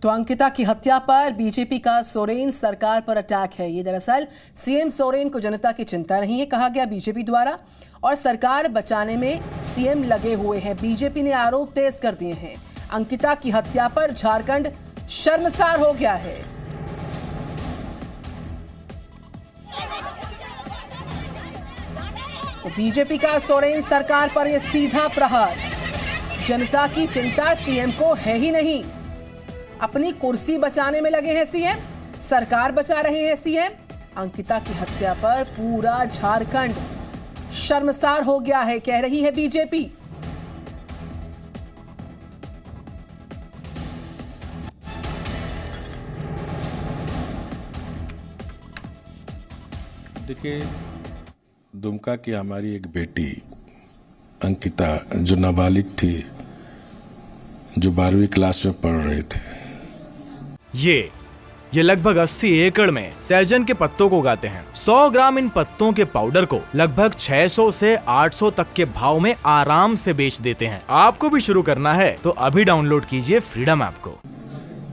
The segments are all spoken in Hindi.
तो अंकिता की हत्या पर बीजेपी का सोरेन सरकार पर अटैक है। ये दरअसल सीएम सोरेन को जनता की चिंता नहीं है, कहा गया बीजेपी द्वारा, और सरकार बचाने में सीएम लगे हुए हैं। बीजेपी ने आरोप तेज कर दिए हैं। अंकिता की हत्या पर झारखंड शर्मसार हो गया है। तो बीजेपी का सोरेन सरकार पर यह सीधा प्रहार। जनता की चिंता सीएम को है ही नहीं। अपनी कुर्सी बचाने में लगे हैं सीएम, सरकार बचा रहे हैं सीएम। अंकिता की हत्या पर पूरा झारखंड शर्मसार हो गया है, कह रही है बीजेपी। देखिए, दुमका की हमारी एक बेटी अंकिता जो नाबालिग थी, जो 12वीं क्लास में पढ़ रहे थे, ये लगभग 80 एकड़ में सहजन के पत्तों को उगाते हैं। 100 ग्राम इन पत्तों के पाउडर को लगभग 600 से 800 तक के भाव में आराम से बेच देते हैं। आपको भी शुरू करना है तो अभी डाउनलोड कीजिए फ्रीडम ऐप को।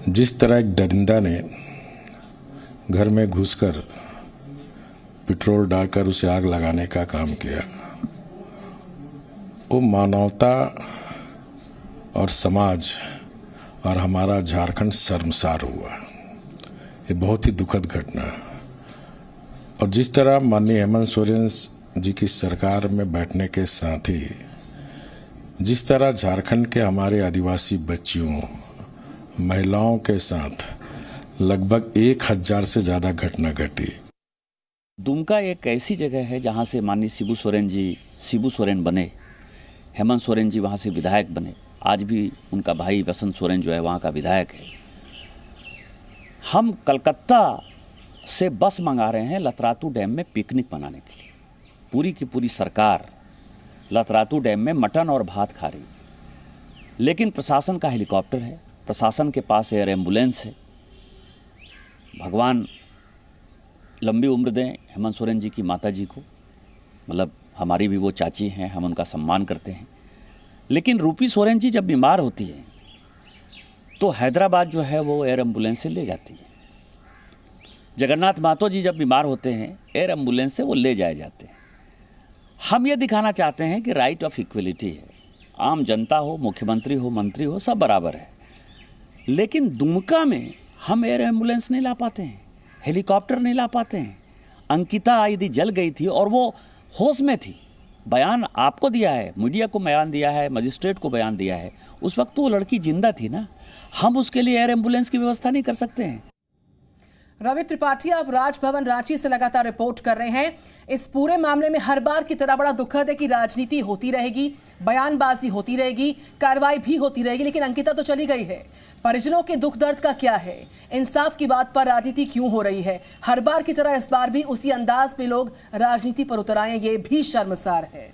जिस तरह एक दरिंदा ने घर में घुसकर पेट्रोल डालकर उसे आग लगाने का काम किया, वो मानवता और समाज और हमारा झारखंड शर्मसार हुआ। ये बहुत ही दुखद घटना। और जिस तरह माननीय हेमंत सोरेन जी की सरकार में बैठने के साथ ही जिस तरह झारखंड के हमारे आदिवासी बच्चियों, महिलाओं के साथ लगभग 1000 से ज़्यादा घटना घटी। दुमका एक ऐसी जगह है जहाँ से माननीय शिबू सोरेन बने, हेमंत सोरेन जी वहाँ से विधायक बने। आज भी उनका भाई बसंत सोरेन जो है वहाँ का विधायक है। हम कलकत्ता से बस मंगा रहे हैं लतरातू डैम में पिकनिक मनाने के लिए। पूरी की पूरी सरकार लतरातू डैम में मटन और भात खा रही, लेकिन प्रशासन का हेलीकॉप्टर है, प्रशासन के पास एयर एम्बुलेंस है। भगवान लंबी उम्र दें हेमंत सोरेन जी की माता जी को, मतलब हमारी भी वो चाची हैं, हम उनका सम्मान करते हैं। लेकिन रूपी सोरेन जी जब बीमार होती है तो हैदराबाद जो है वो एयर एम्बुलेंस से ले जाती है। जगन्नाथ महतो जी जब बीमार होते हैं एयर एम्बुलेंस से वो ले जाए जाते हैं। हम ये दिखाना चाहते हैं कि राइट ऑफ इक्वलिटी है। आम जनता हो, मुख्यमंत्री हो, मंत्री हो, सब बराबर है। लेकिन दुमका में हम एयर एम्बुलेंस नहीं ला पाते हैं, हेलीकॉप्टर नहीं ला पाते हैं। अंकिता यदि जल गई थी और वो होश में थी, बयान आपको दिया है, मीडिया को बयान दिया है, मजिस्ट्रेट को बयान दिया है, उस वक्त तो वो लड़की जिंदा थी ना। हम उसके लिए एयर एम्बुलेंस की व्यवस्था नहीं कर सकते हैं। रवि त्रिपाठी, आप राजभवन रांची से लगातार रिपोर्ट कर रहे हैं। इस पूरे मामले में हर बार की तरह बड़ा दुखद है कि राजनीति होती रहेगी, बयानबाजी होती रहेगी, कार्रवाई भी होती रहेगी, लेकिन अंकिता तो चली गई है। परिजनों के दुख दर्द का क्या है? इंसाफ की बात पर राजनीति क्यों हो रही है? हर बार की तरह इस बार भी उसी अंदाज में लोग राजनीति पर उतर आए, ये भी शर्मसार है।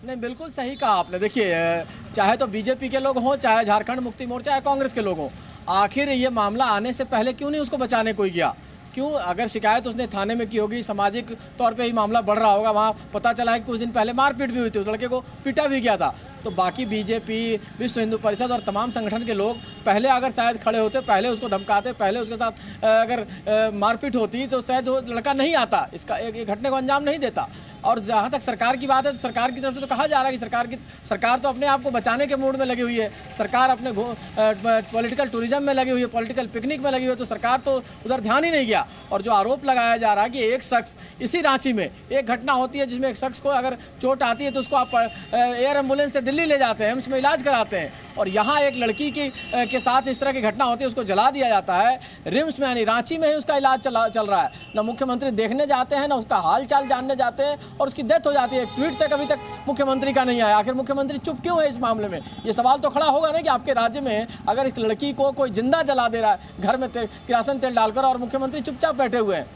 नहीं, बिल्कुल सही कहा आपने। देखिए, चाहे तो बीजेपी के लोग हों, चाहे झारखंड मुक्ति मोर्चा या कांग्रेस के लोग हों, आखिर ये मामला आने से पहले क्यों नहीं उसको बचाने कोई गया? क्यों? अगर शिकायत उसने थाने में की होगी, सामाजिक तौर पे ही मामला बढ़ रहा होगा, वहाँ पता चला है कि कुछ दिन पहले मारपीट भी हुई थी, उस लड़के को पीटा भी गया था, तो बाकी बीजेपी, विश्व हिंदू परिषद और तमाम संगठन के लोग पहले अगर शायद खड़े होते, पहले उसको धमकाते, पहले उसके साथ अगर मारपीट होती तो शायद वो लड़का नहीं आता, इसका एक घटने को अंजाम नहीं देता। और जहाँ तक सरकार की बात है तो सरकार की तरफ से तो कहा जा रहा है कि सरकार तो अपने आप को बचाने के मूड में लगी हुई है। सरकार अपने पॉलिटिकल टूरिज्म में लगी हुई है, पॉलिटिकल पिकनिक में लगी हुई है, तो सरकार तो उधर ध्यान ही नहीं गया। और जो आरोप लगाया जा रहा है कि एक शख्स, इसी रांची में एक घटना होती है जिसमें एक शख्स को अगर चोट आती है तो उसको आप एयर एम्बुलेंस से दिल्ली ले जाते हैं, एम्स में इलाज कराते हैं, और यहाँ एक लड़की के साथ इस तरह की घटना होती है, उसको जला दिया जाता है रिम्स में, यानी रांची में ही उसका इलाज चल रहा है। ना मुख्यमंत्री देखने जाते हैं, ना उसका हाल चाल जानने जाते हैं, और उसकी डेथ हो जाती है। एक ट्वीट तक अभी तक मुख्यमंत्री का नहीं आया। आखिर मुख्यमंत्री चुप क्यों है इस मामले में? ये सवाल तो खड़ा होगा ना कि आपके राज्य में अगर इस लड़की को कोई जिंदा जला दे रहा है घर में किरासन तेल डालकर, और मुख्यमंत्री चुपचाप बैठे हुए हैं,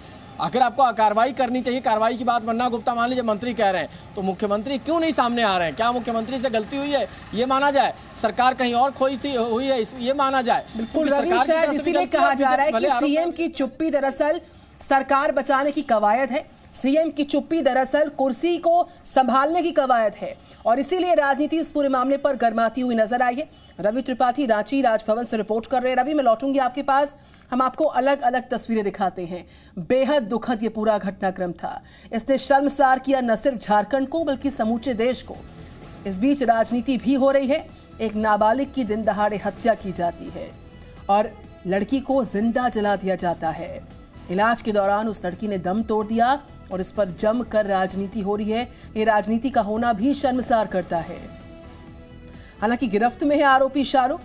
आखिर आपको कार्रवाई करनी चाहिए। कार्रवाई की बात बन्ना गुप्ता मान लीजिए मंत्री कह रहे हैं, तो मुख्यमंत्री क्यों नहीं सामने आ रहे हैं? क्या मुख्यमंत्री से गलती हुई है ये माना जाए, सरकार कहीं और खोई थी हुई है ये माना जाए? बिल्कुल, इसीलिए कहा जा रहा है कि सीएम की चुप्पी दरअसल सरकार बचाने की कवायद है। सीएम की चुप्पी दरअसल कुर्सी को संभालने की कवायद है और इसीलिए राजनीति इस पूरे मामले पर गर्माती हुई नजर आई है। रवि त्रिपाठी रांची राजभवन से रिपोर्ट कर रहे हैं। रवि, मैं लौटूंगी आपके पास। हम आपको अलग अलग तस्वीरें दिखाते हैं। बेहद दुखद ये पूरा घटनाक्रम था। इसने शर्मसार किया न सिर्फ झारखंड को बल्कि समूचे देश को। इस बीच राजनीति भी हो रही है। एक नाबालिग की दिन दहाड़े हत्या की जाती है और लड़की को जिंदा जला दिया जाता है। इलाज के दौरान उस लड़की ने दम तोड़ दिया और इस पर जमकर राजनीति हो रही है। ये राजनीति का होना भी शर्मसार करता है। हालांकि गिरफ्त में है आरोपी शाहरुख।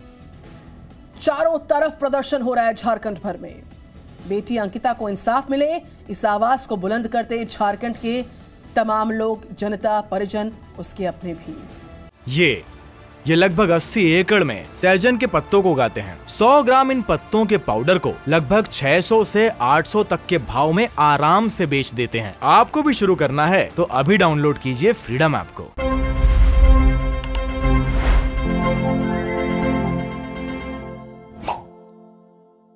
चारों तरफ प्रदर्शन हो रहा है झारखंड भर में। बेटी अंकिता को इंसाफ मिले, इस आवाज को बुलंद करते झारखंड के तमाम लोग, जनता, परिजन, उसके अपने भी। ये लगभग 80 एकड़ में सहजन के पत्तों को उगाते हैं। 100 ग्राम इन पत्तों के पाउडर को लगभग 600 से 800 तक के भाव में आराम से बेच देते हैं। आपको भी शुरू करना है तो अभी डाउनलोड कीजिए फ्रीडम ऐप को।